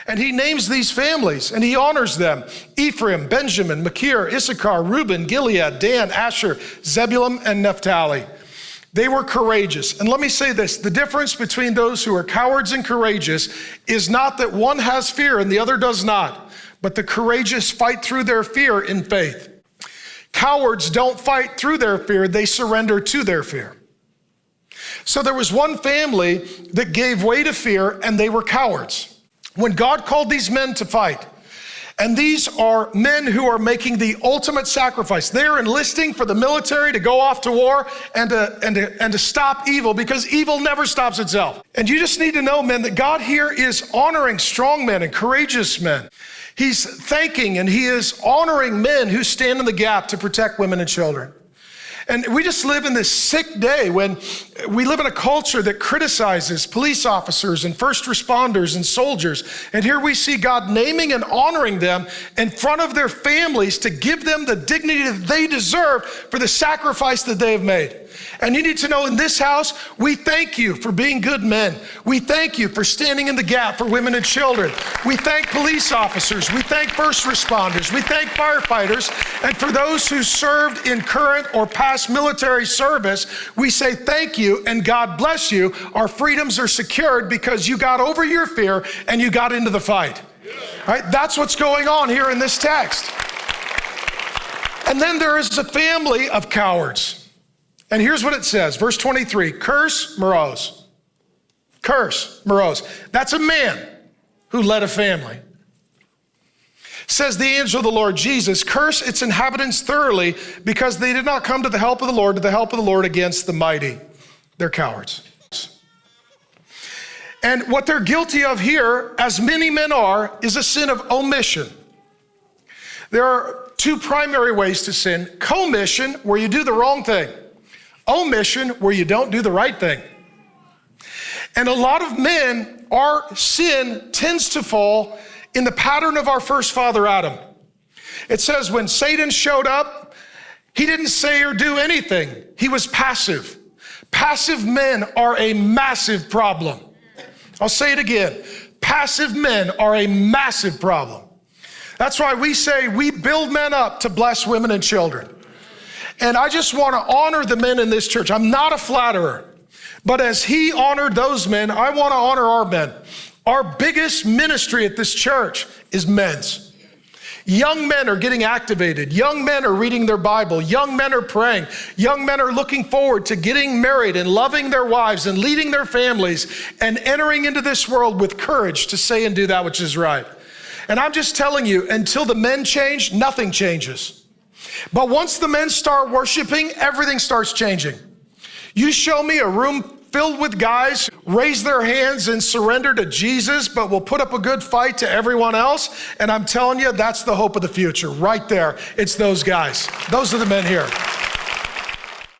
And he names these families and he honors them. Ephraim, Benjamin, Machir, Issachar, Reuben, Gilead, Dan, Asher, Zebulun, and Naphtali. They were courageous. And let me say this, the difference between those who are cowards and courageous is not that one has fear and the other does not, but the courageous fight through their fear in faith. Cowards don't fight through their fear, they surrender to their fear. So there was one family that gave way to fear and they were cowards. When God called these men to fight, and these are men who are making the ultimate sacrifice. They're enlisting for the military to go off to war and to stop evil, because evil never stops itself. And you just need to know, men, that God here is honoring strong men and courageous men. He's thanking and he is honoring men who stand in the gap to protect women and children. And we just live in this sick day when we live in a culture that criticizes police officers and first responders and soldiers. And here we see God naming and honoring them in front of their families to give them the dignity that they deserve for the sacrifice that they have made. And you need to know, in this house, we thank you for being good men. We thank you for standing in the gap for women and children. We thank police officers. We thank first responders. We thank firefighters. And for those who served in current or past military service, we say thank you and God bless you. Our freedoms are secured because you got over your fear and you got into the fight. All right? That's what's going on here in this text. And then there is a family of cowards. And here's what it says, verse 23, curse, morose. Curse, morose. That's a man who led a family. Says the angel of the Lord Jesus, curse its inhabitants thoroughly, because they did not come to the help of the Lord against the mighty. They're cowards. And what they're guilty of here, as many men are, is a sin of omission. There are two primary ways to sin. Commission, where you do the wrong thing. Omission, where you don't do the right thing. And a lot of men, our sin tends to fall in the pattern of our first father, Adam. It says when Satan showed up, he didn't say or do anything. He was passive. Passive men are a massive problem. I'll say it again. Passive men are a massive problem. That's why we say we build men up to bless women and children. And I just want to honor the men in this church. I'm not a flatterer, but as he honored those men, I want to honor our men. Our biggest ministry at this church is men's. Young men are getting activated. Young men are reading their Bible. Young men are praying. Young men are looking forward to getting married and loving their wives and leading their families and entering into this world with courage to say and do that which is right. And I'm just telling you, until the men change, nothing changes. But once the men start worshiping, everything starts changing. You show me a room filled with guys who raise their hands and surrender to Jesus, but will put up a good fight to everyone else. And I'm telling you, that's the hope of the future right there. It's those guys. Those are the men here.